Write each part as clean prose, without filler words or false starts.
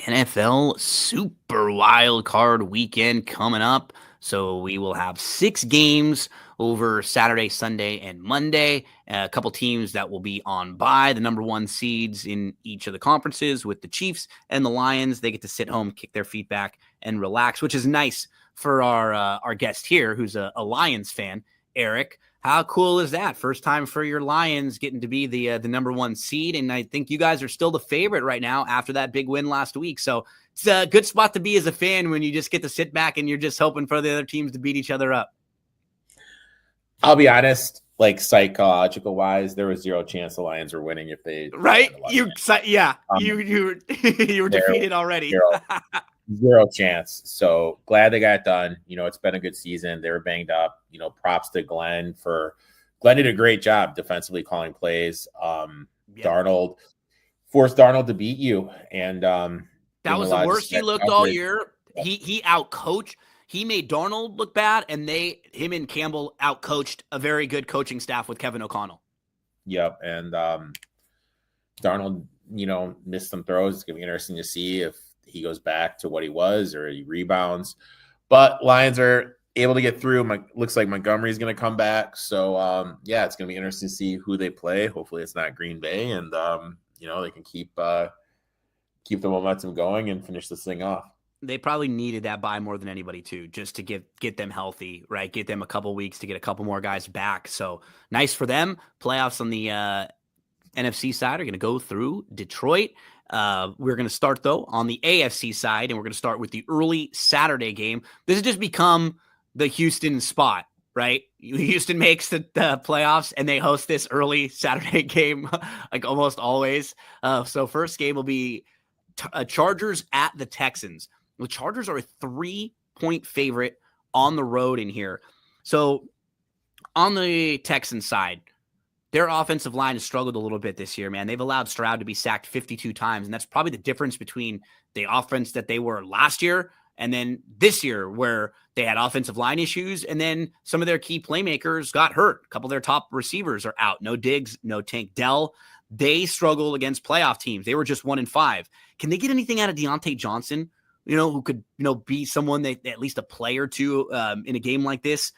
NFL Super Wild Card Weekend coming up. So we will have 6 games over Saturday, Sunday, and Monday. A couple teams that will be on bye, the number 1 seeds in each of the conferences with the Chiefs and the Lions. They get to sit home, kick their feet back, and relax, which is nice for our guest here, who's a Lions fan, Erik. How cool is that? First time for your Lions getting to be the number 1 seed, and I think you guys are still the favorite right now after that big win last week. So it's a good spot to be as a fan when you just get to sit back and you're just hoping for the other teams to beat each other up. I'll be honest, like psychological wise, there was zero chance the Lions were winning if they right. You were defeated already. Zero chance. So glad they got it done. It's been a good season. They were banged up. Props to Glenn did a great job defensively calling plays. Darnold forced Darnold to beat you. And that was the worst he looked all year. He outcoached. He made Darnold look bad, and him and Campbell outcoached a very good coaching staff with Kevin O'Connell. Yep. And Darnold, missed some throws. It's going to be interesting to see if he goes back to what he was or he rebounds. But Lions are able to get through. Looks like Montgomery's going to come back. So, it's going to be interesting to see who they play. Hopefully it's not Green Bay. And, they can keep the momentum going and finish this thing off. They probably needed that bye more than anybody too, just to get them healthy, right? Get them a couple weeks to get a couple more guys back. So nice for them. Playoffs on the NFC side are going to go through Detroit. We're going to start, though, on the AFC side, and we're going to start with the early Saturday game. This has just become the Houston spot, right? Houston makes the playoffs, and they host this early Saturday game, like almost always. So first game will be Chargers at the Texans. The Chargers are a 3-point favorite on the road in here. So on the Texans side, their offensive line has struggled a little bit this year, man. They've allowed Stroud to be sacked 52 times, and that's probably the difference between the offense that they were last year and then this year, where they had offensive line issues, and then some of their key playmakers got hurt. A couple of their top receivers are out. No Diggs, no Tank Dell. They struggle against playoff teams. They were just 1-5. Can they get anything out of Deontay Johnson, who could, be someone that at least a play or two in a game like this?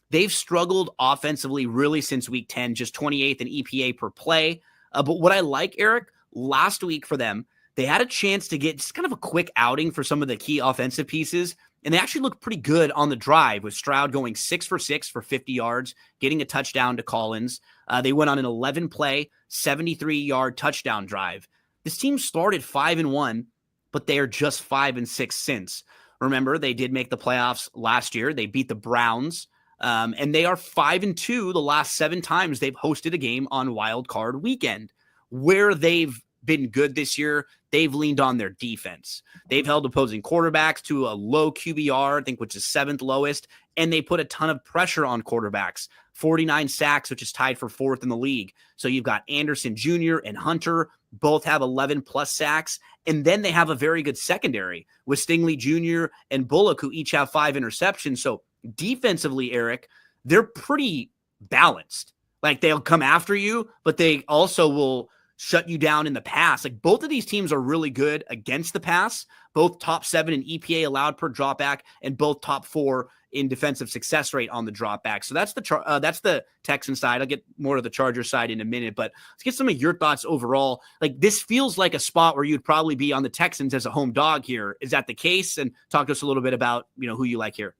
They've struggled offensively really since week 10, just 28th in EPA per play. But what I like, Erik, last week for them, they had a chance to get just kind of a quick outing for some of the key offensive pieces. And they actually looked pretty good on the drive, with Stroud going 6 for 6 for 50 yards, getting a touchdown to Collins. They went on an 11-play, 73-yard touchdown drive. This team started 5-1, but they are just 5-6 since. Remember, they did make the playoffs last year. They beat the Browns. And they are 5-2 the last 7 times they've hosted a game on Wild Card Weekend. Where they've been good this year, they've leaned on their defense. They've held opposing quarterbacks to a low QBR, I think, which is 7th lowest, and they put a ton of pressure on quarterbacks. 49 sacks, which is tied for 4th in the league. So you've got Anderson Jr. and Hunter, both have 11+ sacks, and then they have a very good secondary with Stingley Jr. and Bullock, who each have 5 interceptions. So defensively, Erik, they're pretty balanced. Like, they'll come after you, but they also will shut you down in the pass. Like, both of these teams are really good against the pass, both top 7 in EPA allowed per dropback, and both top 4 in defensive success rate on the dropback. So that's the Texan side. I'll get more to the Charger side in a minute, but let's get some of your thoughts overall. Like, this feels like a spot where you'd probably be on the Texans as a home dog here. Is that the case? And talk to us a little bit about, who you like here.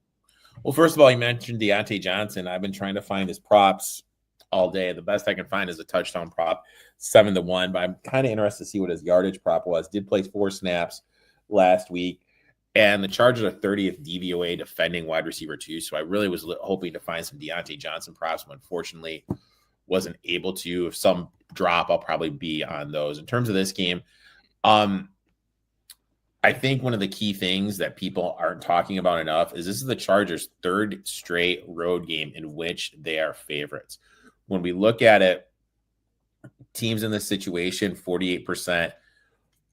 Well, first of all, you mentioned Deontay Johnson. I've been trying to find his props all day. The best I can find is a touchdown prop, 7-1, but I'm kind of interested to see what his yardage prop was. Did play 4 snaps last week, and the Chargers are 30th DVOA defending wide receiver 2, so I really was hoping to find some Deontay Johnson props, but unfortunately wasn't able to. If some drop, I'll probably be on those. In terms of this game, I think one of the key things that people aren't talking about enough is this is the Chargers' 3rd straight road game in which they are favorites. When we look at it, teams in this situation, 48%,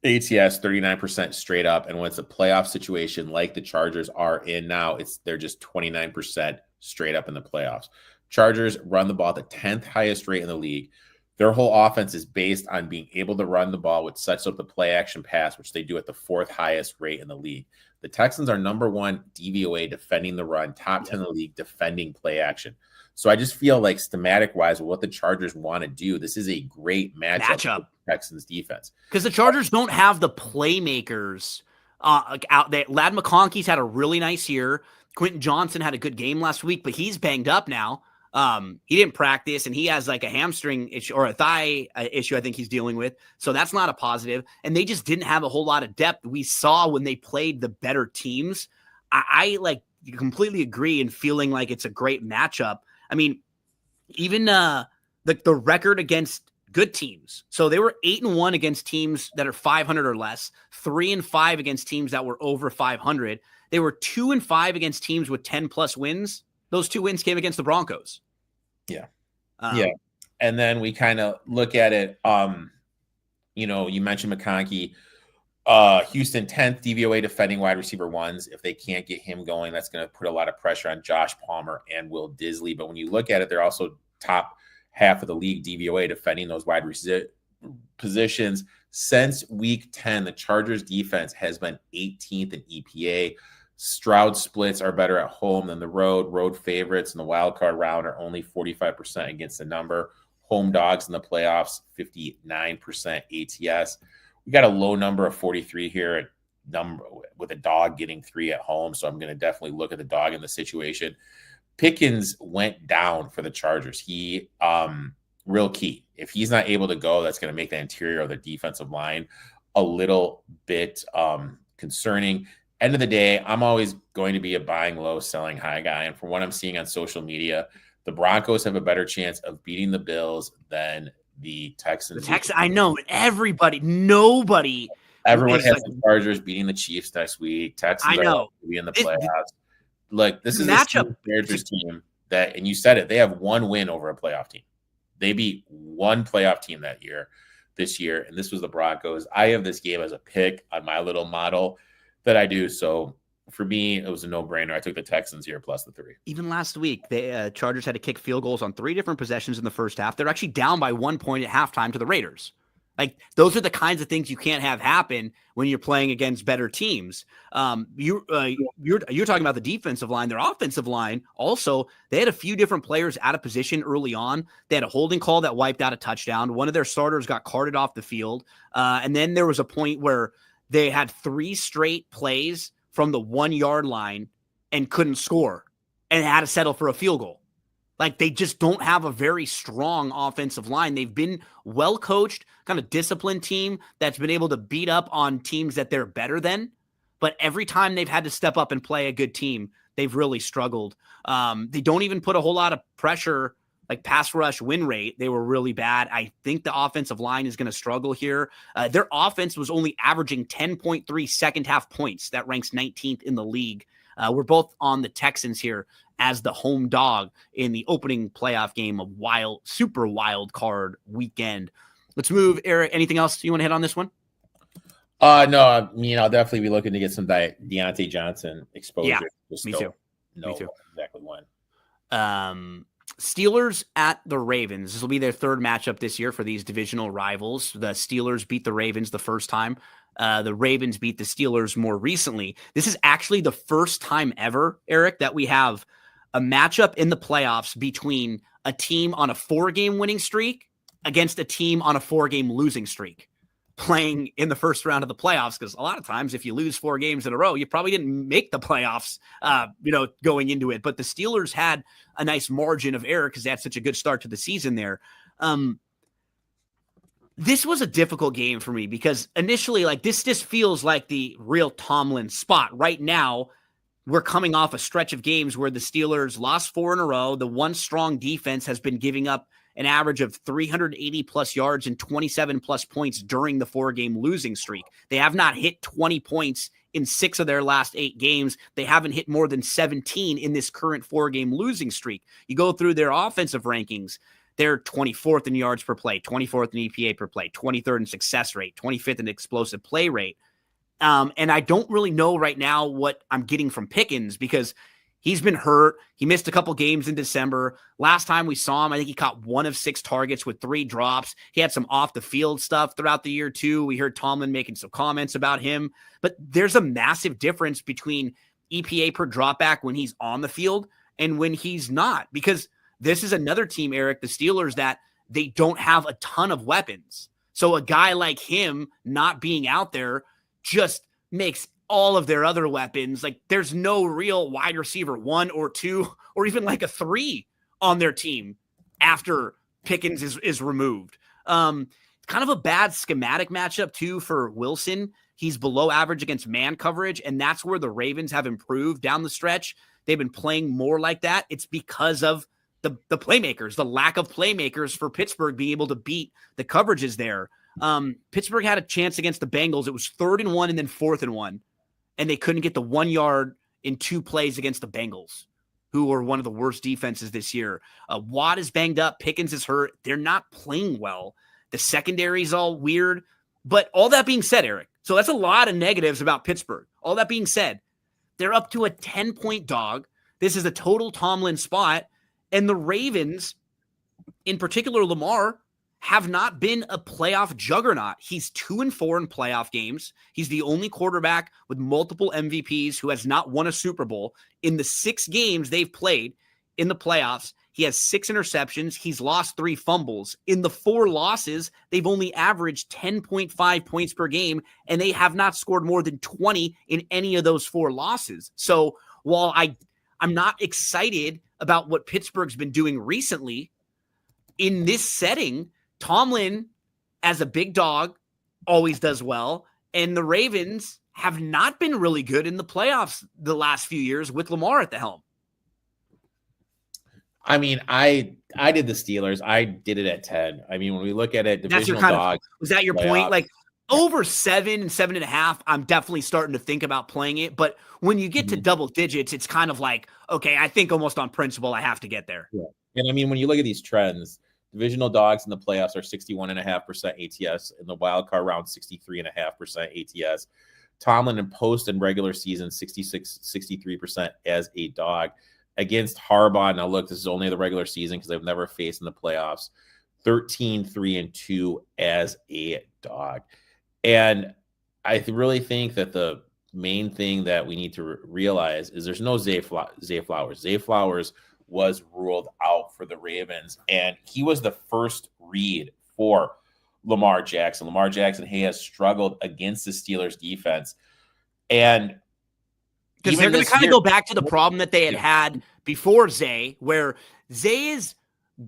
ATS 39% straight up. And when it's a playoff situation like the Chargers are in now, they're just 29% straight up in the playoffs. Chargers run the ball at the 10th highest rate in the league, Their whole offense is based on being able to run the ball, which sets up the play action pass, which they do at the 4th highest rate in the league. The Texans are number 1 DVOA defending the run, top 10 in the league defending play action. So I just feel like schematic wise, what the Chargers want to do, this is a great matchup for the Texans defense. Because the Chargers don't have the playmakers out there. Ladd McConkey's had a really nice year. Quentin Johnson had a good game last week, but he's banged up now. He didn't practice, and he has like a hamstring issue or a thigh issue I think he's dealing with. So that's not a positive. And they just didn't have a whole lot of depth. We saw when they played the better teams. I like completely agree in feeling like it's a great matchup. I mean, even the record against good teams. So they were 8-1 against teams that are 500 or less, 3-5 against teams that were over 500. They were 2-5 against teams with 10 plus wins. Those 2 wins came against the Broncos. Yeah. And then we kind of look at it. You mentioned McConkey, Houston 10th DVOA defending wide receiver 1s. If they can't get him going, that's going to put a lot of pressure on Josh Palmer and Will Disley. But when you look at it, they're also top half of the league DVOA defending those wide receiver positions. Since week 10, the Chargers defense has been 18th in EPA. Stroud splits are better at home than the road. Road favorites in the wild card round are only 45% against the number. Home dogs in the playoffs, 59% ATS. We got a low number of 43 here at number with a dog getting 3 at home. So I'm going to definitely look at the dog in the situation. Pickens went down for the Chargers. He real key. If he's not able to go, that's going to make the interior of the defensive line a little bit concerning. End of the day, I'm always going to be a buying low, selling high guy. And from what I'm seeing on social media, the Broncos have a better chance of beating the Bills than the Texans. I know. Everybody. Everyone has the Chargers beating the Chiefs next week. Texans are going to be in the playoffs. Like, this is matchup. A Chargers team that, and you said it, they have 1 win over a playoff team. They beat 1 playoff team this year, and this was the Broncos. I have this game as a pick on my little model that I do. So for me, it was a no-brainer. I took the Texans here plus the 3. Even last week, the Chargers had to kick field goals on 3 different possessions in the first half. They're actually down by 1 point at halftime to the Raiders. Like, those are the kinds of things you can't have happen when you're playing against better teams. You're talking about the defensive line. Their offensive line also, they had a few different players out of position early on. They had a holding call that wiped out a touchdown. One of their starters got carted off the field. And then there was a point where they had 3 straight plays from the 1-yard line and couldn't score and had to settle for a field goal. Like, they just don't have a very strong offensive line. They've been well-coached, kind of disciplined team that's been able to beat up on teams that they're better than. But every time they've had to step up and play a good team, they've really struggled. They don't even put a whole lot of pressure, like pass rush win rate. They were really bad. I think the offensive line is going to struggle here. Their offense was only averaging 10.3 second half points. That ranks 19th in the league. We're both on the Texans here as the home dog in the opening playoff game of super wild card weekend. Let's move, Eric. Anything else you want to hit on this one? No, I mean, I'll definitely be looking to get some Deontay Johnson exposure. Yeah, me too. No, exactly when. Steelers at the Ravens. This will be their 3rd matchup this year for these divisional rivals. The Steelers beat the Ravens the first time. The Ravens beat the Steelers more recently. This is actually the first time ever, Eric, that we have a matchup in the playoffs between a team on a 4-game winning streak against a team on a 4-game losing streak playing in the first round of the playoffs. Because a lot of times if you lose 4 games in a row, you probably didn't make the playoffs, going into it. But the Steelers had a nice margin of error because they had such a good start to the season there. This was a difficult game for me because initially, like, this just feels like the real Tomlin spot. Right now, we're coming off a stretch of games where the Steelers lost 4 in a row. The one strong defense has been giving up an average of 380 plus yards and 27 plus points during the 4-game losing streak. They have not hit 20 points in 6 of their last 8 games. They haven't hit more than 17 in this current 4-game losing streak. You go through their offensive rankings. They're 24th in yards per play, 24th in EPA per play, 23rd in success rate, 25th in explosive play rate. And I don't really know right now what I'm getting from Pickens because He's been hurt. He missed a couple games in December. Last time we saw him, I think he caught 1 of 6 targets with 3 drops. He had some off the field stuff throughout the year too. We heard Tomlin making some comments about him, but there's a massive difference between EPA per dropback when he's on the field and when he's not, because this is another team, Eric, the Steelers, that they don't have a ton of weapons. So a guy like him not being out there just makes all of their other weapons, like there's no real wide receiver 1 or 2 or even like a 3 on their team after Pickens is removed. Kind of a bad schematic matchup too for Wilson. He's below average against man coverage, and that's where the Ravens have improved down the stretch. They've been playing more like that. It's because of the playmakers, the lack of playmakers for Pittsburgh being able to beat the coverages there. Pittsburgh had a chance against the Bengals. It was 3rd and 1 and then 4th and 1. And they couldn't get the 1 yard in 2 plays against the Bengals, who are one of the worst defenses this year. Watt is banged up. Pickens is hurt. They're not playing well. The secondary is all weird. But all that being said, Eric, so that's a lot of negatives about Pittsburgh. All that being said, they're up to a 10-point dog. This is a total Tomlin spot. And the Ravens, in particular Lamar, have not been a playoff juggernaut. He's 2-4 in playoff games. He's the only quarterback with multiple MVPs who has not won a Super Bowl. In the 6 games they've played in the playoffs, he has 6 interceptions. He's lost 3 fumbles. In the 4 losses, they've only averaged 10.5 points per game, and they have not scored more than 20 in any of those 4 losses. So while I'm not excited about what Pittsburgh's been doing recently, in this setting, Tomlin, as a big dog, always does well, and the Ravens have not been really good in the playoffs the last few years with Lamar at the helm. I mean, I did the Steelers. I did it at 10. I mean, when we look at it, divisional dogs. Was that your point? Like over 7 and 7.5, I'm definitely starting to think about playing it. But when you get to double digits, it's kind of like, okay, I think almost on principle, I have to get there. Yeah. And I mean, when you look at these trends, divisional dogs in the playoffs are 61.5% ATS. In the wild card round, 63.5% ATS. Tomlin in post and regular season, 63% as a dog. Against Harbaugh, now look, this is only the regular season because I've never faced in the playoffs, 13-3-2 as a dog. And I really think that the main thing that we need to realize is there's no Zay Flowers. Zay Flowers was ruled out for the Ravens, and he was the first read for Lamar Jackson. Lamar Jackson has struggled against the Steelers defense. And because they're going to kind of go back to the problem that they had before Zay, where Zay is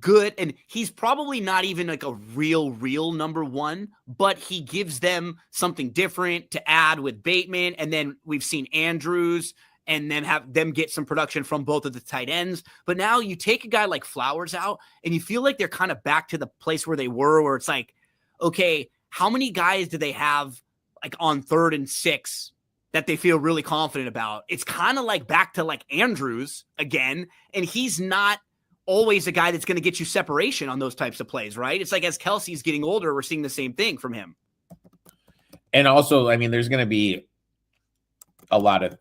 good, and he's probably not even like a real number 1, but he gives them something different to add with Bateman, and then we've seen Andrews and then have them get some production from both of the tight ends. But now you take a guy like Flowers out, and you feel like they're kind of back to the place where they were, where it's like, okay, how many guys do they have like on 3rd and 6 that they feel really confident about? It's kind of like back to like Andrews again, and he's not always a guy that's going to get you separation on those types of plays, right? It's like as Kelsey's getting older, we're seeing the same thing from him. And also, I mean, there's going to be a lot of,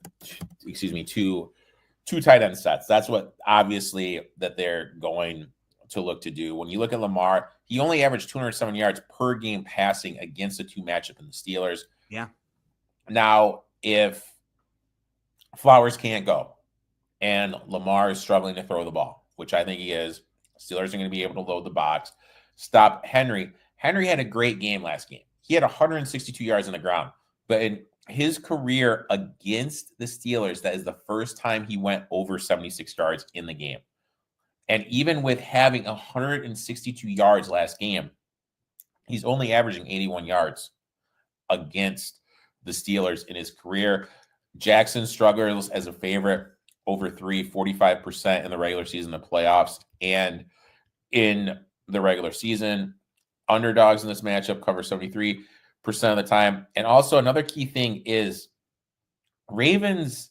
two tight end sets. That's what obviously that they're going to look to do. When you look at Lamar, he only averaged 207 yards per game passing against the 2 matchup in the Steelers. Yeah. Now, if Flowers can't go and Lamar is struggling to throw the ball, which I think he is, Steelers are going to be able to load the box, stop Henry. Henry had a great game last game. He had 162 yards on the ground, but in his career against the Steelers, that is the first time he went over 76 yards in the game. And even with having 162 yards last game, he's only averaging 81 yards against the Steelers in his career. Jackson struggles as a favorite over 45% in the regular season, the playoffs, and in the regular season. Underdogs in this matchup cover 73% of the time. And also another key thing is Ravens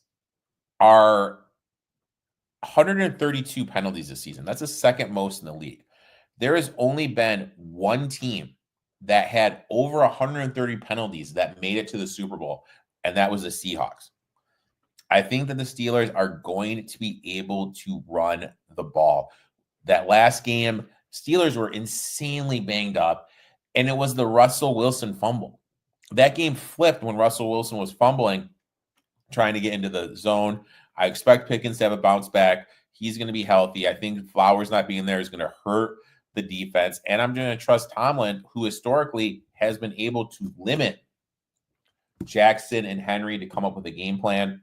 are 132 penalties this season. That's the second most in the league. There has only been one team that had over 130 penalties that made it to the Super Bowl, and that was the Seahawks. I think that the Steelers are going to be able to run the ball. That last game, Steelers were insanely banged up, and it was the Russell Wilson fumble. That game flipped when Russell Wilson was fumbling, trying to get into the zone. I expect Pickens to have a bounce back. He's going to be healthy. I think Flowers not being there is going to hurt the defense, and I'm going to trust Tomlin, who historically has been able to limit Jackson and Henry to come up with a game plan.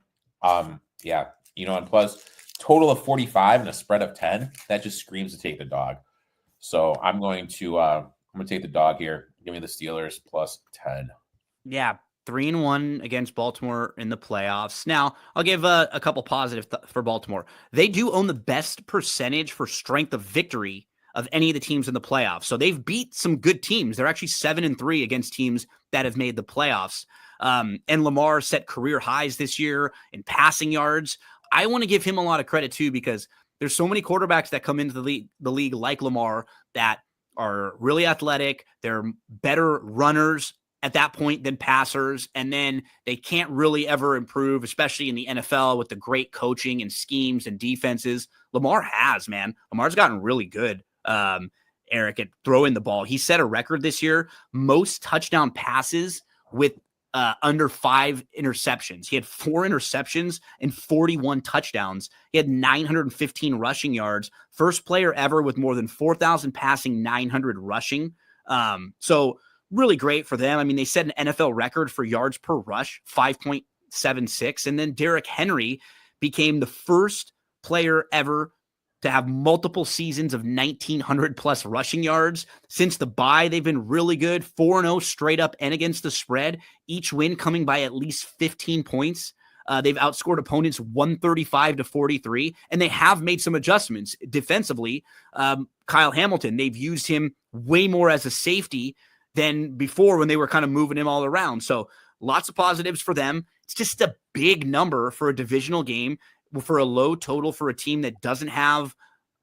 Yeah, and plus total of 45 and a spread of 10, that just screams to take the dog. So I'm going to take the dog here. Give me the Steelers plus 10. Yeah, 3-1 against Baltimore in the playoffs. Now, I'll give a couple positive for Baltimore. They do own the best percentage for strength of victory of any of the teams in the playoffs. So they've beat some good teams. They're actually 7-3 against teams that have made the playoffs. And Lamar set career highs this year in passing yards. I want to give him a lot of credit too, because there's so many quarterbacks that come into the league like Lamar that are really athletic. They're better runners at that point than passers. And then they can't really ever improve, especially in the NFL with the great coaching and schemes and defenses. Lamar has, man. Lamar's gotten really good. Erik, at throwing the ball. He set a record this year, most touchdown passes with under 5 interceptions. He had 4 interceptions and 41 touchdowns. He had 915 rushing yards. First player ever with more than 4,000 passing, 900 rushing. So really great for them. I mean, they set an NFL record for yards per rush, 5.76. And then Derrick Henry became the first player ever to have multiple seasons of 1,900 plus rushing yards. Since the bye, they've been really good, 4-0 straight up and against the spread, each win coming by at least 15 points. They've outscored opponents 135-43, and they have made some adjustments defensively. Kyle Hamilton, they've used him way more as a safety than before when they were kind of moving him all around. So lots of positives for them. It's just a big number for a divisional game, for a low total for a team that doesn't have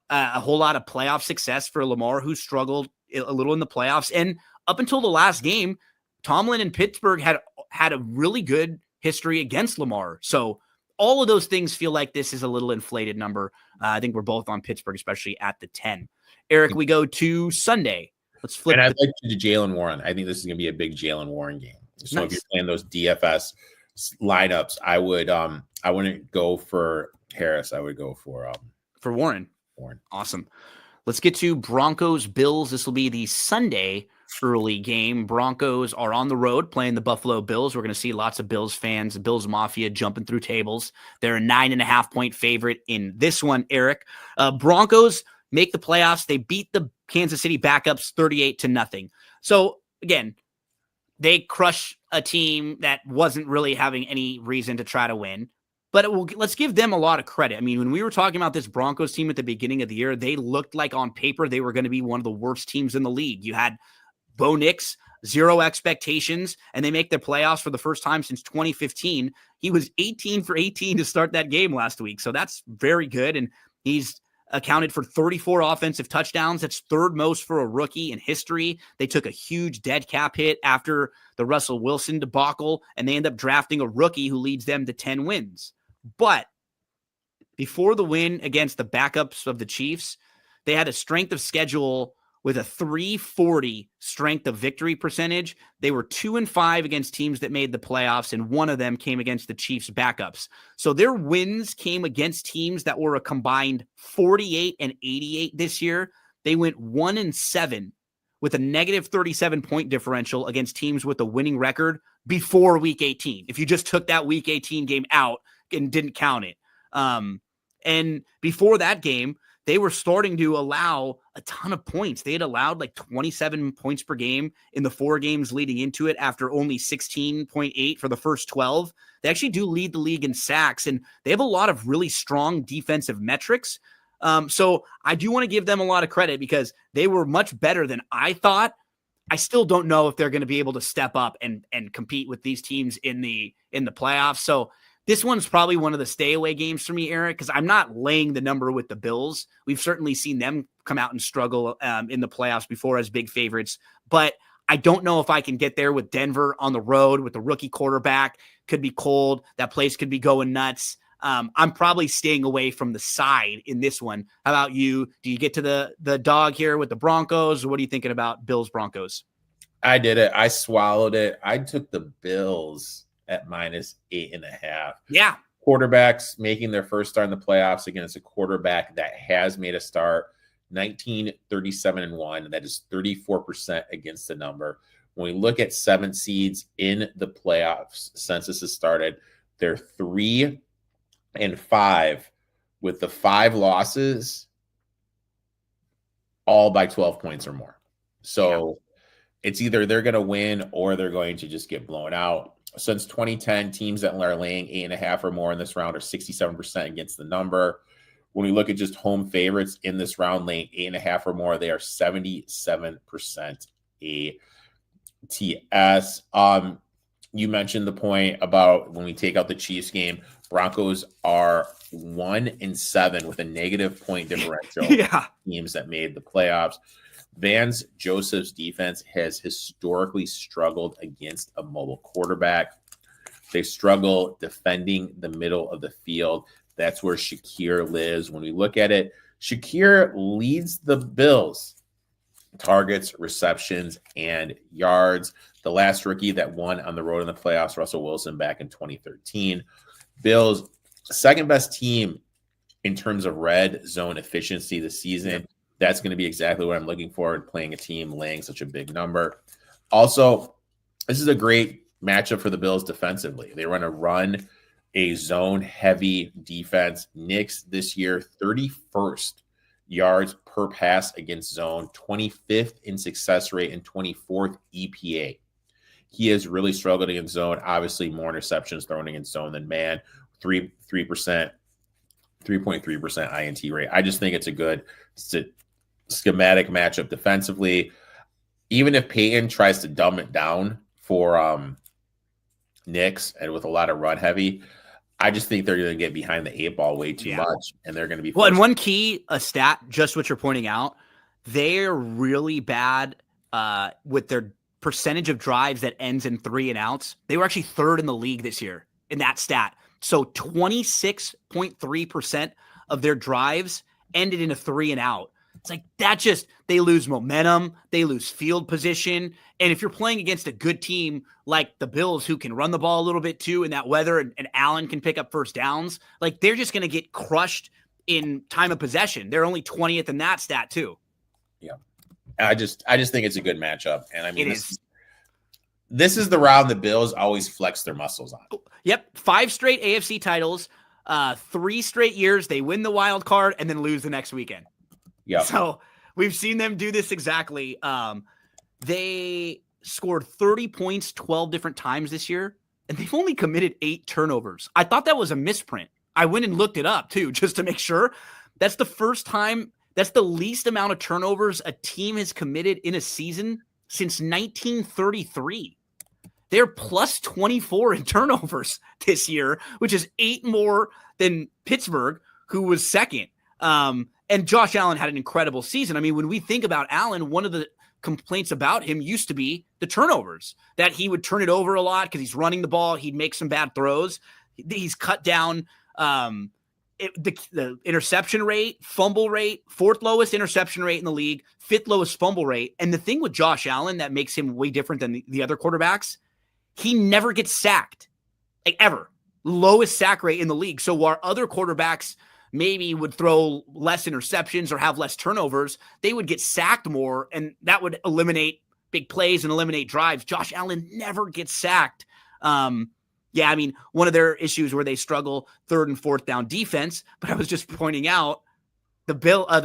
a whole lot of playoff success for Lamar, who struggled a little in the playoffs. And up until the last game, Tomlin and Pittsburgh had a really good history against Lamar. So all of those things feel like this is a little inflated number. I think we're both on Pittsburgh, especially at the 10. Erik, we go to Sunday. Let's flip. And I'd like to do Jalen Warren. I think this is going to be a big Jalen Warren game. So Nice. If you're playing those DFS lineups, I wouldn't go for Harris. I would go for Warren. Warren. Awesome. Let's get to Broncos Bills. This will be the Sunday early game. Broncos are on the road playing the Buffalo Bills. We're going to see lots of Bills fans, Bills Mafia jumping through tables. They're a 9.5-point favorite in this one, Erik. Broncos make the playoffs. They beat the Kansas City backups 38-0. So again, they crush a team that wasn't really having any reason to try to win. But let's give them a lot of credit. I mean, when we were talking about this Broncos team at the beginning of the year, they looked like on paper they were going to be one of the worst teams in the league. You had Bo Nix, 0 expectations, and they make their playoffs for the first time since 2015. He was 18 for 18 to start that game last week. So that's very good. And he's accounted for 34 offensive touchdowns. That's third most for a rookie in history. They took a huge dead cap hit after the Russell Wilson debacle, and they end up drafting a rookie who leads them to 10 wins. But before the win against the backups of the Chiefs, they had a strength of schedule with a 340 strength of victory percentage. They were 2-5 against teams that made the playoffs, and one of them came against the Chiefs backups. So their wins came against teams that were a combined 48-88 this year. They went 1-7 with a negative 37-point differential against teams with a winning record before Week 18. If you just took that Week 18 game out and didn't count it. And before that game, they were starting to allow a ton of points. They had allowed like 27 points per game in the 4 games leading into it after only 16.8 for the first 12. They actually do lead the league in sacks, and they have a lot of really strong defensive metrics. So I do want to give them a lot of credit because they were much better than I thought. I still don't know if they're going to be able to step up and compete with these teams in the playoffs. So this one's probably one of the stay away games for me, Erik, because I'm not laying the number with the Bills. We've certainly seen them come out and struggle in the playoffs before as big favorites, but I don't know if I can get there with Denver on the road with the rookie quarterback. Could be cold. That place could be going nuts. I'm probably staying away from the side in this one. How about you? Do you get to the dog here with the Broncos? Or what are you thinking about Bills Broncos? I did it. I swallowed it. I took the Bills at -8.5. Yeah. Quarterbacks making their first start in the playoffs against a quarterback that has made a start. 19-37-1. That is 34% against the number. When we look at 7 seeds in the playoffs since this has started, they're 3-5 with the 5 losses, all by 12 points or more. So it's either they're going to win or they're going to just get blown out. Since 2010, teams that are laying 8.5 or more in this round are 67% against the number. When we look at just home favorites in this round, laying 8.5 or more, they are 77% ATS. You mentioned the point about when we take out the Chiefs game, Broncos are 1-7 with a negative point differential. Teams that made the playoffs. Vance Joseph's defense has historically struggled against a mobile quarterback. They struggle defending the middle of the field. That's where Shakir lives. When we look at it, Shakir leads the Bills targets, receptions, and yards. The last rookie that won on the road in the playoffs, Russell Wilson, back in 2013. Bills, second best team in terms of red zone efficiency this season. That's going to be exactly what I'm looking for in playing a team laying such a big number. Also, this is a great matchup for the Bills defensively. They want to run a zone-heavy defense. Knicks this year, 31st yards per pass against zone, 25th in success rate, and 24th EPA. He has really struggled against zone. Obviously, more interceptions thrown against zone than man. 3.3% INT rate. I just think it's a good schematic matchup defensively. Even if Peyton tries to dumb it down for Knicks and with a lot of run heavy, I just think they're going to get behind the 8 ball way too much, and they're going to be. Well, and one key, a stat, just what you're pointing out, they're really bad with their percentage of drives that ends in 3 and outs. They were actually 3rd in the league this year in that stat. So 26.3% of their drives ended in a 3 and out. It's like that just, they lose momentum, they lose field position. And if you're playing against a good team like the Bills who can run the ball a little bit too in that weather and Allen can pick up first downs, like they're just going to get crushed in time of possession. They're only 20th in that stat too. Yeah. I just think it's a good matchup. And I mean, this is the round the Bills always flex their muscles on. Yep. 5 straight AFC titles, 3 straight years. They win the wild card and then lose the next weekend. Yeah. So we've seen them do this exactly. They scored 30 points 12 different times this year, and they've only committed 8 turnovers. I thought that was a misprint. I went and looked it up too, just to make sure. That's the first time. That's the least amount of turnovers a team has committed in a season since 1933. They're plus 24 in turnovers this year, which is 8 more than Pittsburgh, who was second. And Josh Allen had an incredible season. I mean, when we think about Allen, one of the complaints about him used to be the turnovers, that he would turn it over a lot because he's running the ball. He'd make some bad throws. He's cut down the interception rate, fumble rate, 4th lowest interception rate in the league, 5th lowest fumble rate. And the thing with Josh Allen that makes him way different than the other quarterbacks, he never gets sacked, like ever. Lowest sack rate in the league. So while other quarterbacks maybe would throw less interceptions or have less turnovers, they would get sacked more, and that would eliminate big plays and eliminate drives. Josh Allen never gets sacked. I mean, one of their issues where they struggle 3rd and 4th down defense, but I was just pointing out the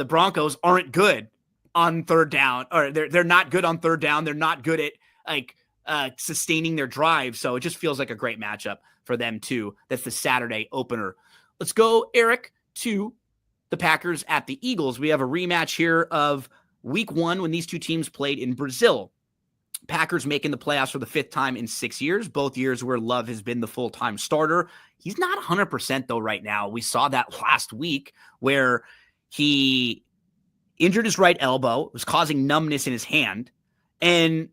Broncos aren't good on 3rd down, or they're not good on 3rd down. They're not good at sustaining their drive. So it just feels like a great matchup for them too. That's the Saturday opener. Let's go, Erik, to the Packers at the Eagles. We have a rematch here of week 1 when these two teams played in Brazil. Packers making the playoffs for the 5th time in 6 years, both years where Love has been the full-time starter. He's not 100% though right now. We saw that last week where he injured his right elbow, was causing numbness in his hand, and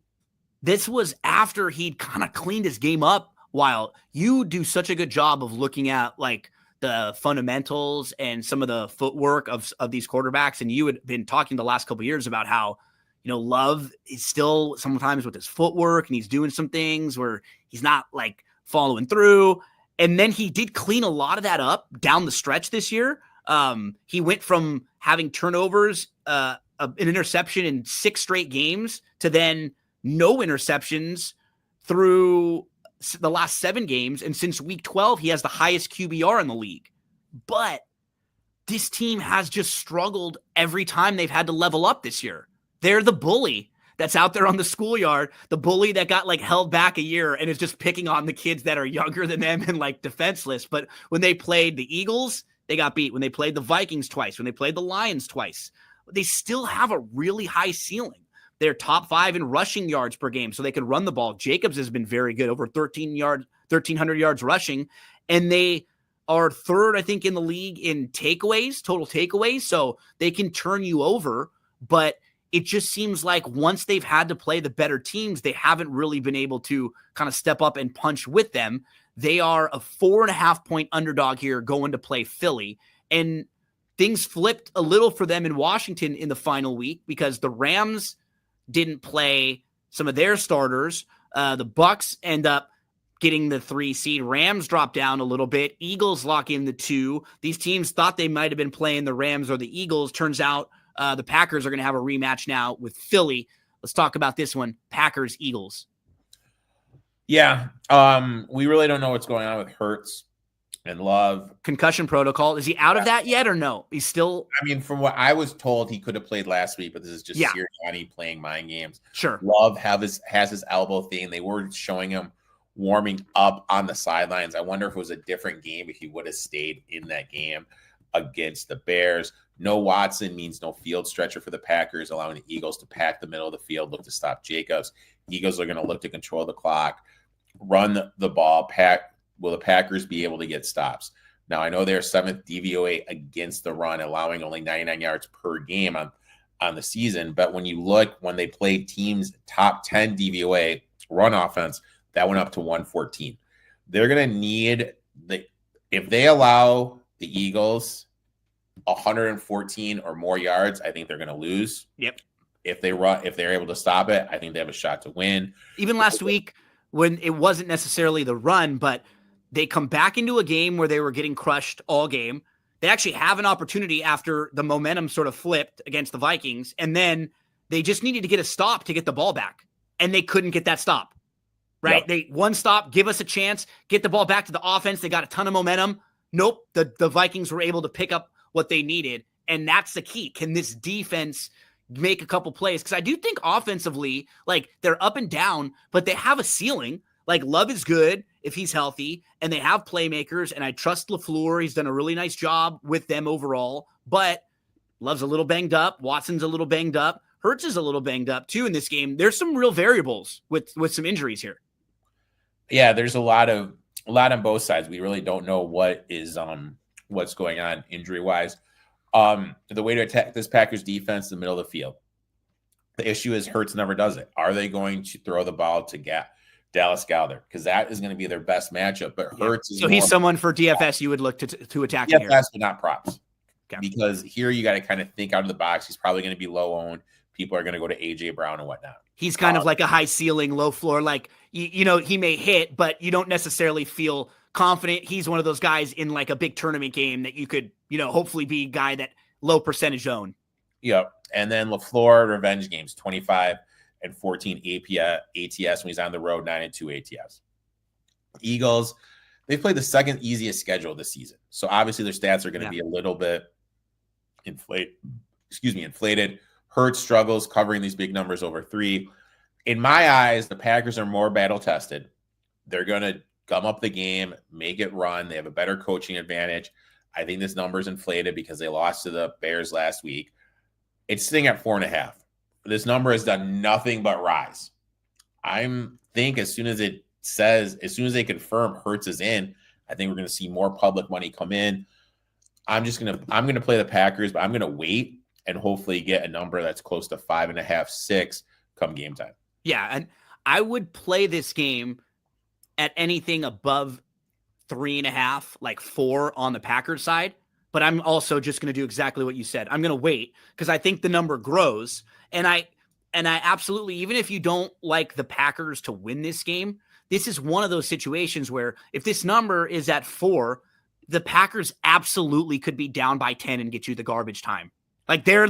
this was after he'd kind of cleaned his game up. While you do such a good job of looking at like the fundamentals and some of the footwork of these quarterbacks, and you had been talking the last couple of years about how, Love is still sometimes with his footwork and he's doing some things where he's not like following through. And then he did clean a lot of that up down the stretch this year. He went from having turnovers, an interception in 6 straight games to then no interceptions through the last 7 games. And since week 12, he has the highest QBR in the league. But this team has just struggled every time they've had to level up this year. They're the bully that's out there on the schoolyard, the bully that got like held back a year and is just picking on the kids that are younger than them and like defenseless. But when they played the Eagles, they got beat. When they played the Vikings twice, when they played the Lions twice, they still have a really high ceiling. They're top 5 in rushing yards per game, so they can run the ball. Jacobs has been very good, over 1,300 yards rushing. And they are 3rd, I think, in the league in takeaways, total takeaways. So they can turn you over, but it just seems like once they've had to play the better teams, they haven't really been able to kind of step up and punch with them. They are a 4.5-point underdog here going to play Philly. And things flipped a little for them in Washington in the final week because the Rams didn't play some of their starters. The Bucs end up getting the 3 seed. Rams drop down a little bit. Eagles lock in the 2. These teams thought they might have been playing the Rams or the Eagles. Turns out the Packers are going to have a rematch now with Philly. Let's talk about this one. Packers, Eagles. Yeah. We really don't know what's going on with Hurts and Love. Concussion protocol. Is he out of that yet or no? He's still. I mean, from what I was told, he could have played last week, but this is just Sirianni playing mind games. Sure. Love has his elbow thing. They were showing him warming up on the sidelines. I wonder if it was a different game if he would have stayed in that game against the Bears. No Watson means no field stretcher for the Packers, allowing the Eagles to pack the middle of the field, look to stop Jacobs. Eagles are going to look to control the clock, run the ball. Will the Packers be able to get stops? Now, I know they're 7th DVOA against the run, allowing only 99 yards per game on the season. But when you look, when they played teams top 10 DVOA run offense, that went up to 114. They're going to need if they allow the Eagles 114 or more yards, I think they're going to lose. Yep. If they're able to stop it, I think they have a shot to win. Even last week when it wasn't necessarily the run, but they come back into a game where they were getting crushed all game. They actually have an opportunity after the momentum sort of flipped against the Vikings, and then they just needed to get a stop to get the ball back, and they couldn't get that stop. Right? Yep. They one stop, give us a chance, get the ball back to the offense. They got a ton of momentum. Nope. The Vikings were able to pick up what they needed. And that's the key. Can this defense make a couple plays? Because I do think offensively, like they're up and down, but they have a ceiling. Like Love is good if he's healthy, and they have playmakers. And I trust LaFleur. He's done a really nice job with them overall. But Love's a little banged up. Watson's a little banged up. Hurts is a little banged up too in this game. There's some real variables with some injuries here. Yeah, there's a lot on both sides. We really don't know what's going on injury wise. The way to attack this Packers defense in the middle of the field. The issue is Hurts never does it. Are they going to throw the ball to Dallas Goedert? Because that is going to be their best matchup. But Hurts is he's someone for DFS you would look to attack. DFS, but not props. Okay. Because here you got to kind of think out of the box. He's probably going to be low owned. People are going to go to AJ Brown and whatnot. He's kind of like a high ceiling, low floor. Like, he may hit, but you don't necessarily feel confident. He's one of those guys in like a big tournament game that you could, hopefully be a guy that low percentage own. Yep. And then LaFleur revenge games, 25 and 14 ATS when he's on the road, 9 and 2 ATS. Eagles, they've played the second easiest schedule this season. So obviously their stats are going to be a little bit inflated. Hurts struggles covering these big numbers over 3. In my eyes, the Packers are more battle tested. They're going to gum up the game, make it run. They have a better coaching advantage. I think this number is inflated because they lost to the Bears last week. It's sitting at 4.5. This number has done nothing but rise. I think as soon as they confirm Hurts is in, I think we're going to see more public money come in. I'm going to play the Packers, but I'm going to wait and hopefully get a number that's close to 5.5, 6 come game time. Yeah. And I would play this game at anything above 3.5, like 4 on the Packers side. But I'm also just going to do exactly what you said. I'm going to wait because I think the number grows. And I absolutely, even if you don't like the Packers to win this game, this is one of those situations where if this number is at 4, the Packers absolutely could be down by 10 and get you the garbage time. Like they're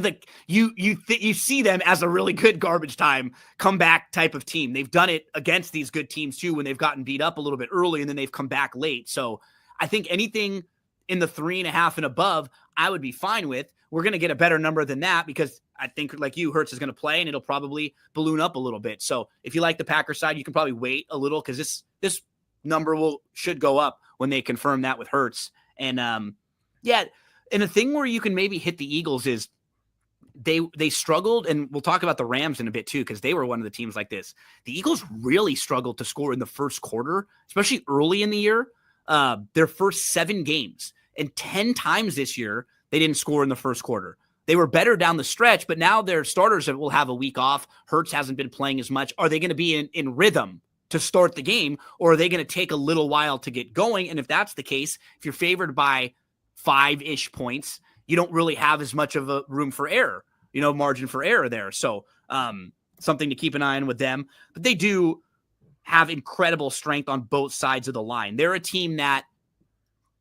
you see them as a really good garbage time comeback type of team. They've done it against these good teams too when they've gotten beat up a little bit early and then they've come back late. So I think anything in the 3.5 and above, I would be fine with. We're going to get a better number than that because I think, like you, Hurts is going to play and it'll probably balloon up a little bit. So if you like the Packers side, you can probably wait a little because this number should go up when they confirm that with Hurts. And and a thing where you can maybe hit the Eagles is they struggled, and we'll talk about the Rams in a bit too because they were one of the teams like this. The Eagles really struggled to score in the first quarter, especially early in the year. Their first 7 games, and 10 times this year they didn't score in the first quarter. They were better down the stretch, but now their starters will have a week off. Hurts hasn't been playing as much. Are they going to be in rhythm to start the game, or are they going to take a little while to get going? And if that's the case, if you're favored by 5-ish points, you don't really have as much of a room for error, margin for error there. So something to keep an eye on with them. But they do have incredible strength on both sides of the line. They're a team that,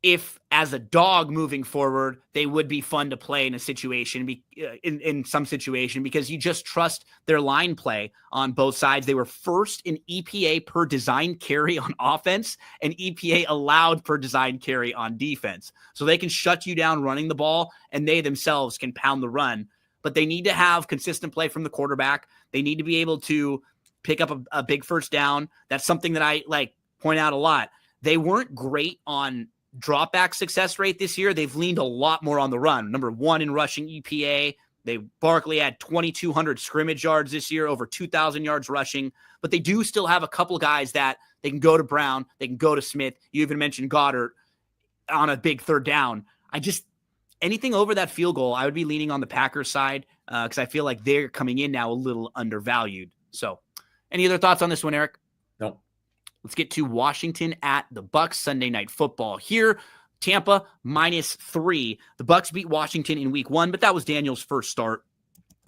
if as a dog moving forward, they would be fun to play in a situation, in some situation, because you just trust their line play on both sides. They were first in EPA per design carry on offense and EPA allowed per design carry on defense. So they can shut you down running the ball, and they themselves can pound the run. But they need to have consistent play from the quarterback. They need to be able to pick up a big first down. That's something that I point out a lot. They weren't great on drop back success rate this year. They've leaned a lot more on the run. Number 1 in rushing EPA. Barkley had 2,200 scrimmage yards this year, over 2,000 yards rushing. But they do still have a couple guys that they can go to Brown, they can go to Smith. You even mentioned Goddard on a big third down. Anything over that field goal, I would be leaning on the Packers side because I feel like they're coming in now a little undervalued. So any other thoughts on this one, Eric? No. Let's get to Washington at the Bucs, Sunday Night Football here. Tampa -3. The Bucs beat Washington in week 1, but that was Daniel's first start.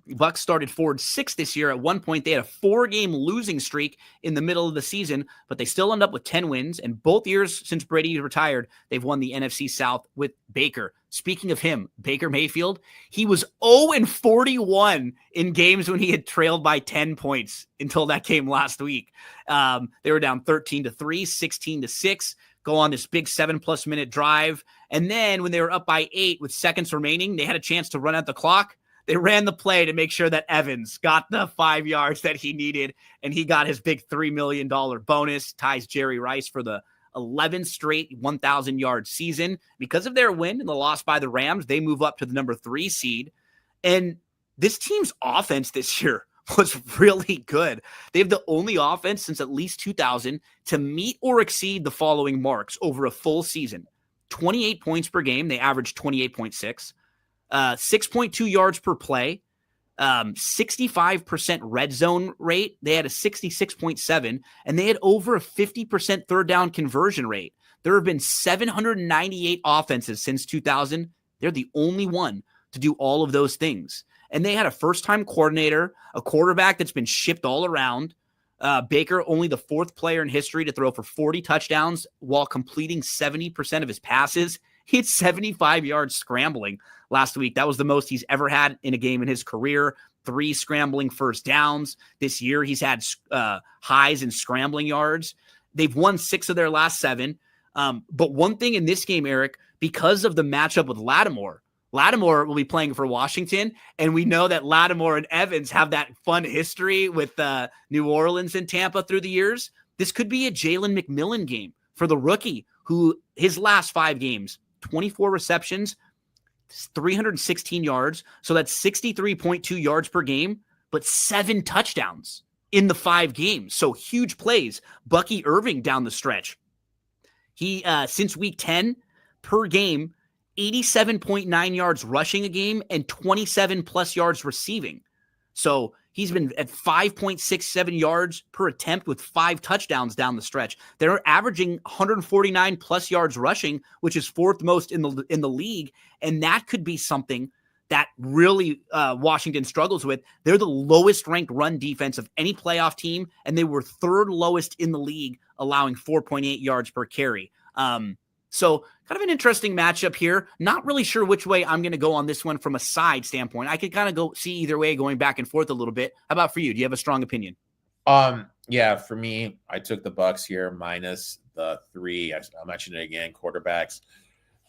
The Bucs started 4-6 this year. At one point, they had a 4-game losing streak in the middle of the season, but they still end up with 10 wins. And both years since Brady retired, they've won the NFC South with Baker. Speaking of him, Baker Mayfield, he was 0-41 in games when he had trailed by 10 points until that game last week. They were down 13-3, 16-6, go on this big 7+ minute drive. And then when they were up by 8 with seconds remaining, they had a chance to run out the clock. They ran the play to make sure that Evans got the 5 yards that he needed, and he got his big $3 million bonus, ties Jerry Rice for the 11th straight 1,000-yard season. Because of their win and the loss by the Rams, they move up to the number 3 seed. And this team's offense this year was really good. They have the only offense since at least 2000 to meet or exceed the following marks over a full season. 28 points per game. They averaged 28.6. 6.2 yards per play, 65% red zone rate. They had a 66.7, and they had over a 50% third down conversion rate. There have been 798 offenses since 2000. They're the only one to do all of those things. And they had a first-time coordinator, a quarterback that's been shipped all around. Baker, only the 4th player in history to throw for 40 touchdowns while completing 70% of his passes. He had 75 yards scrambling last week. That was the most he's ever had in a game in his career. 3 scrambling first downs. This year, he's had highs in scrambling yards. They've won 6 of their last 7. But one thing in this game, Eric, because of the matchup with Lattimore will be playing for Washington, and we know that Lattimore and Evans have that fun history with New Orleans and Tampa through the years. This could be a Jalen McMillan game for the rookie, who his last 5 games, 24 receptions, 316 yards. So that's 63.2 yards per game, but 7 touchdowns in the 5 games. So huge plays. Bucky Irving down the stretch. He, since week 10 per game, 87.9 yards rushing a game and 27 plus yards receiving. So He's been at 5.67 yards per attempt with 5 touchdowns down the stretch. They're averaging 149 plus yards rushing, which is 4th most in the league. And that could be something that really Washington struggles with. They're the lowest ranked run defense of any playoff team, and they were 3rd lowest in the league, allowing 4.8 yards per carry. So kind of an interesting matchup here. Not really sure which way I'm going to go on this one from a side standpoint. I could kind of go see either way, going back and forth a little bit. How about for you? Do you have a strong opinion? Yeah, for me, I took the Bucs here minus the 3. I'll mention it again. Quarterbacks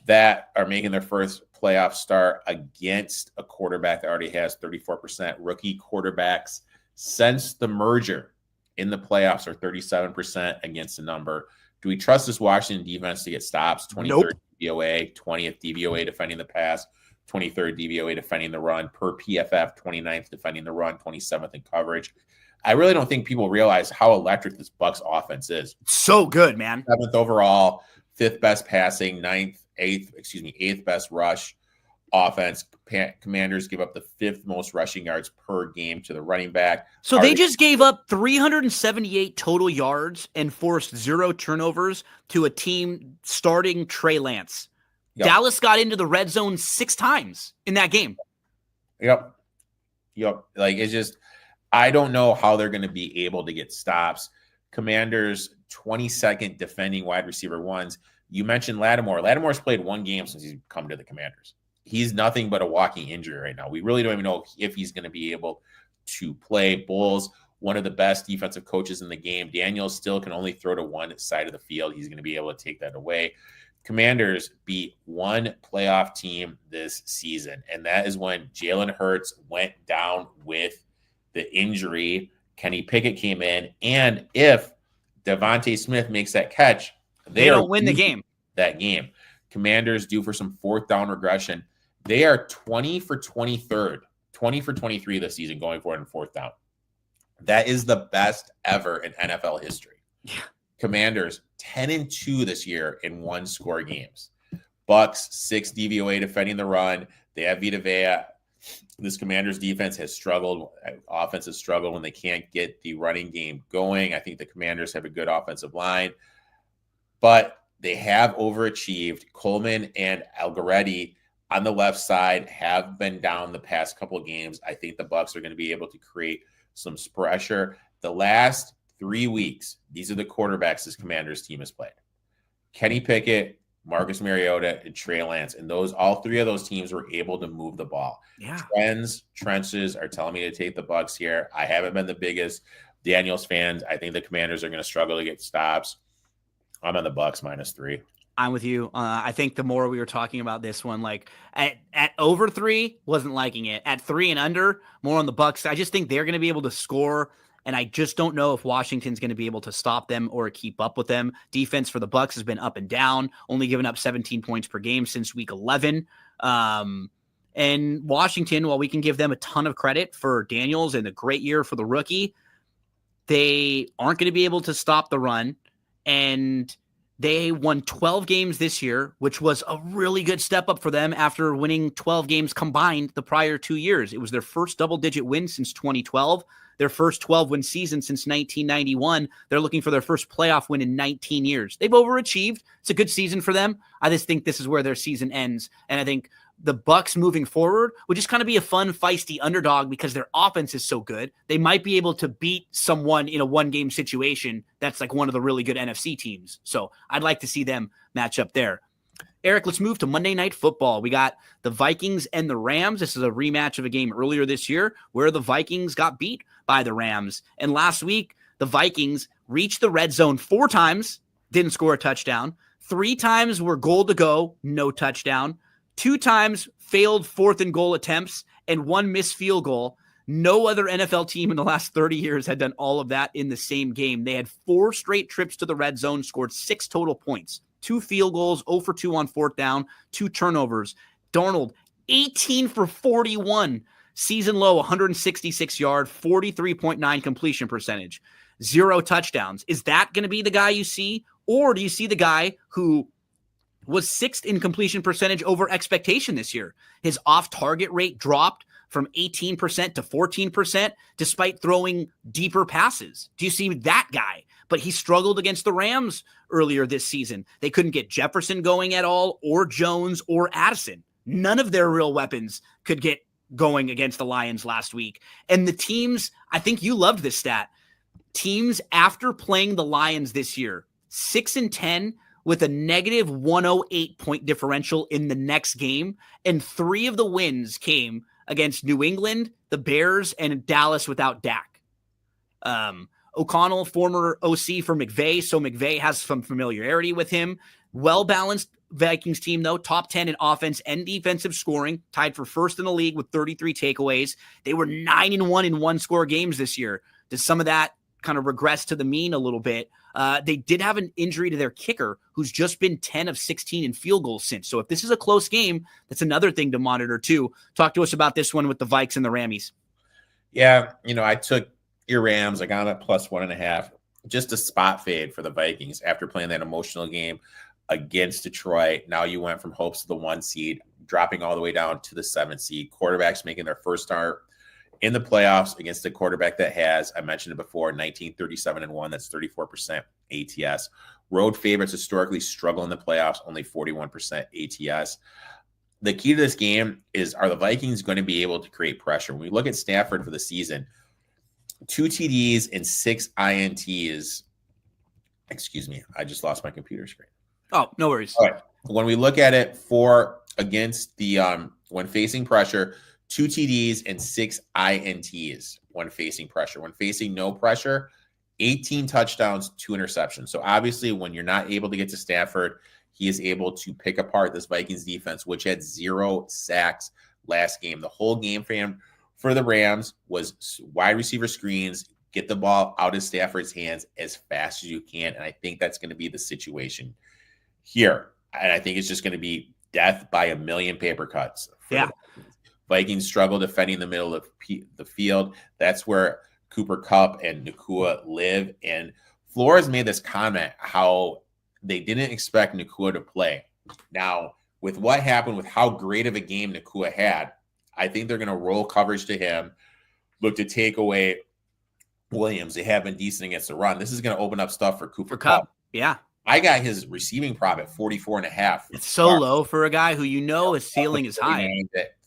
that are making their first playoff start against a quarterback that already has 34%. Rookie quarterbacks since the merger in the playoffs are 37% against the number. Do we trust this Washington defense to get stops? 23rd Nope. DVOA, 20th DVOA defending the pass, 23rd DVOA defending the run per PFF, 29th defending the run, 27th in coverage. I really don't think people realize how electric this Bucs offense is. So good, man. 7th overall, 5th best passing, 8th best rush offense. Commanders give up the 5th most rushing yards per game to the running back. So they just gave up 378 total yards and forced 0 turnovers to a team starting Trey Lance. Yep. Dallas got into the red zone 6 times in that game. Yep. Like, it's just, I don't know how they're going to be able to get stops. Commanders 22nd defending wide receiver ones. You mentioned Lattimore. Lattimore's played 1 game since he's come to the Commanders. He's nothing but a walking injury right now. We really don't even know if he's going to be able to play. Bulls, one of the best defensive coaches in the game. Daniels still can only throw to one side of the field. He's going to be able to take that away. Commanders beat one playoff team this season, and that is when Jalen Hurts went down with the injury. Kenny Pickett came in, and if Devontae Smith makes that catch, they don't win the game. That game. Commanders due for some 4th down regression. They are 20 for 23rd, 20 for 23 this season going for it in 4th down. That is the best ever in NFL history. Yeah. Commanders 10-2 this year in 1-score games. Bucs 6 DVOA defending the run. They have Vita Vea. This Commanders defense has struggled. Offense has struggled when they can't get the running game going. I think the Commanders have a good offensive line, but they have overachieved. Coleman and Algoretti on the left side have been down the past couple of games. I think the Bucs are going to be able to create some pressure. The last 3 weeks, these are the quarterbacks this Commanders team has played: Kenny Pickett, Marcus Mariota, and Trey Lance. And all 3 of those teams were able to move the ball. Yeah. Trenches are telling me to take the Bucs here. I haven't been the biggest Daniels fan. I think the Commanders are going to struggle to get stops. I'm on the Bucs minus 3. I'm with you. I think the more we were talking about this one, like at over 3, wasn't liking it. At 3 and under, more on the Bucs. I just think they're going to be able to score, and I just don't know if Washington's going to be able to stop them or keep up with them. Defense for the Bucs has been up and down, only giving up 17 points per game since week 11. And Washington, while we can give them a ton of credit for Daniels and a great year for the rookie, they aren't going to be able to stop the run. And they won 12 games this year, which was a really good step up for them after winning 12 games combined the prior 2 years. It was their first double-digit win since 2012, their first 12-win season since 1991. They're looking for their first playoff win in 19 years. They've overachieved. It's a good season for them. I just think this is where their season ends. And I think the Bucs moving forward would just kind of be a fun, feisty underdog because their offense is so good. They might be able to beat someone in a 1-game situation that's like one of the really good NFC teams. So I'd like to see them match up there. Erik, let's move to Monday Night Football. We got the Vikings and the Rams. This is a rematch of a game earlier this year where the Vikings got beat by the Rams. And last week, the Vikings reached the red zone 4 times, didn't score a touchdown. 3 times were goal to go, no touchdown. 2 times failed 4th and goal attempts and 1 missed field goal. No other NFL team in the last 30 years had done all of that in the same game. They had 4 straight trips to the red zone, scored 6 total points, 2 field goals, 0 for 2 on 4th down, 2 turnovers. Darnold, 18 for 41, season low, 166 yard, 43.9 completion percentage, 0 touchdowns. Is that going to be the guy you see? Or do you see the guy who was 6th in completion percentage over expectation this year? His off-target rate dropped from 18% to 14% despite throwing deeper passes. Do you see that guy? But he struggled against the Rams earlier this season. They couldn't get Jefferson going at all, or Jones, or Addison. None of their real weapons could get going against the Lions last week. And the teams, I think you loved this stat, teams after playing the Lions this year, 6-10 with a negative 108 point differential in the next game. And 3 of the wins came against New England, the Bears, and Dallas without Dak. O'Connell, former OC for McVay, so McVay has some familiarity with him. Well-balanced Vikings team, though, top 10 in offense and defensive scoring, tied for first in the league with 33 takeaways. They were 9-1 in one-score games this year. Does some of that kind of regress to the mean a little bit? They did have an injury to their kicker, who's just been 10 of 16 in field goals since. So if this is a close game, that's another thing to monitor, too. Talk to us about this one with the Vikes and the Rammies. Yeah, I took your Rams. I got them at +1.5. Just a spot fade for the Vikings after playing that emotional game against Detroit. Now you went from hopes to the 1 seed, dropping all the way down to the 7 seed. Quarterbacks making their first start in the playoffs against a quarterback that has, I mentioned it before, 1937-1. That's 34% ATS. Road favorites historically struggle in the playoffs, only 41% ATS. The key to this game is, are the Vikings going to be able to create pressure? When we look at Stafford for the season, 2 TDs and 6 INTs. Excuse me, I just lost my computer screen. Oh, no worries. All right. When we look at it for against the when facing pressure, 2 TDs and 6 INTs when facing pressure. When facing no pressure, 18 touchdowns, 2 interceptions. So obviously, when you're not able to get to Stafford, he is able to pick apart this Vikings defense, which had 0 sacks last game. The whole game for the Rams was wide receiver screens, get the ball out of Stafford's hands as fast as you can. And I think that's going to be the situation here. And I think it's just going to be death by a million paper cuts. Yeah. Vikings struggle defending the middle of the field. That's where Cooper Kupp and Nakua live. And Flores made this comment how they didn't expect Nakua to play. Now, with what happened, with how great of a game Nakua had, I think they're going to roll coverage to him, look to take away Williams. They have been decent against the run. This is going to open up stuff for Cooper Kupp. Yeah. I got his receiving prop at 44.5. It's so low for a guy who his ceiling is high.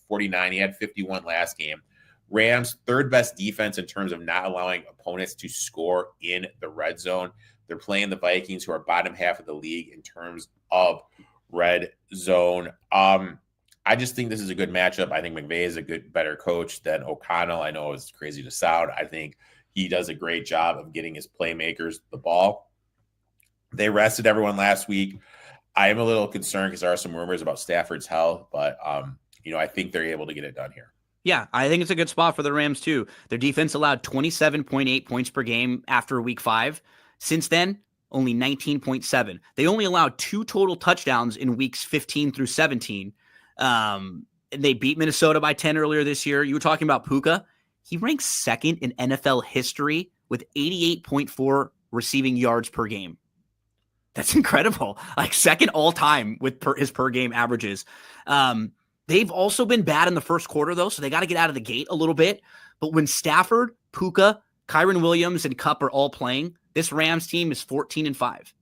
49. He had 51 last game. Rams, 3rd best defense in terms of not allowing opponents to score in the red zone. They're playing the Vikings, who are bottom half of the league in terms of red zone. I just think this is a good matchup. I think McVay is a better coach than O'Connell. I know it's crazy to sound. I think he does a great job of getting his playmakers the ball. They rested everyone last week. I am a little concerned because there are some rumors about Stafford's health, but I think they're able to get it done here. Yeah, I think it's a good spot for the Rams too. Their defense allowed 27.8 points per game after week 5. Since then, only 19.7. They only allowed 2 total touchdowns in weeks 15 through 17. They beat Minnesota by 10 earlier this year. You were talking about Puka. He ranks 2nd in NFL history with 88.4 receiving yards per game. That's incredible. Like 2nd all time with his per game averages. They've also been bad in the first quarter, though, so they got to get out of the gate a little bit. But when Stafford, Puka, Kyren Williams, and Kupp are all playing, this Rams team is 14-5.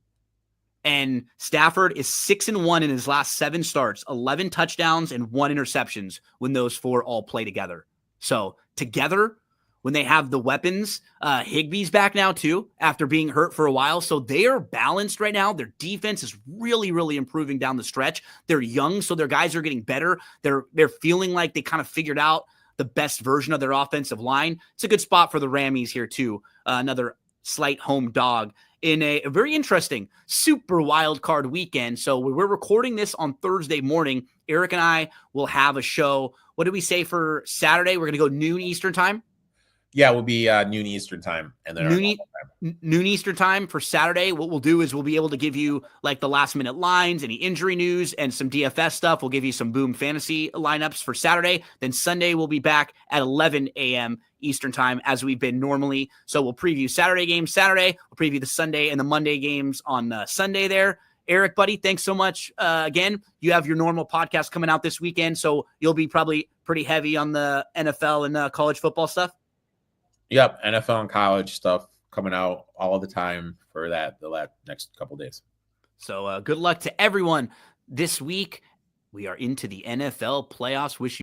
And Stafford is 6-1 in his last 7 starts, 11 touchdowns and 1 interceptions when those 4 all play together. So together, when they have the weapons, Higbee's back now too after being hurt for a while. So they are balanced right now. Their defense is really, really improving down the stretch. They're young, so their guys are getting better. They're feeling like they kind of figured out the best version of their offensive line. It's a good spot for the Rammies here too. Another slight home dog in a very interesting super wild card weekend. So we're recording this on Thursday morning. Erik and I will have a show. What did we say for Saturday? We're going to go noon Eastern time. Yeah, we'll be noon Eastern time. And then noon Eastern time for Saturday. What we'll do is we'll be able to give you like the last minute lines, any injury news, and some DFS stuff. We'll give you some Boom Fantasy lineups for Saturday. Then Sunday we'll be back at 11 a.m. Eastern time as we've been normally. So we'll preview Saturday games Saturday. We'll preview the Sunday and the Monday games on Sunday there. Erik, buddy, thanks so much. Again, you have your normal podcast coming out this weekend, so you'll be probably pretty heavy on the NFL and college football stuff. Yep, NFL and college stuff coming out all the time for the next couple of days. So good luck to everyone this week. We are into the NFL playoffs. Wish you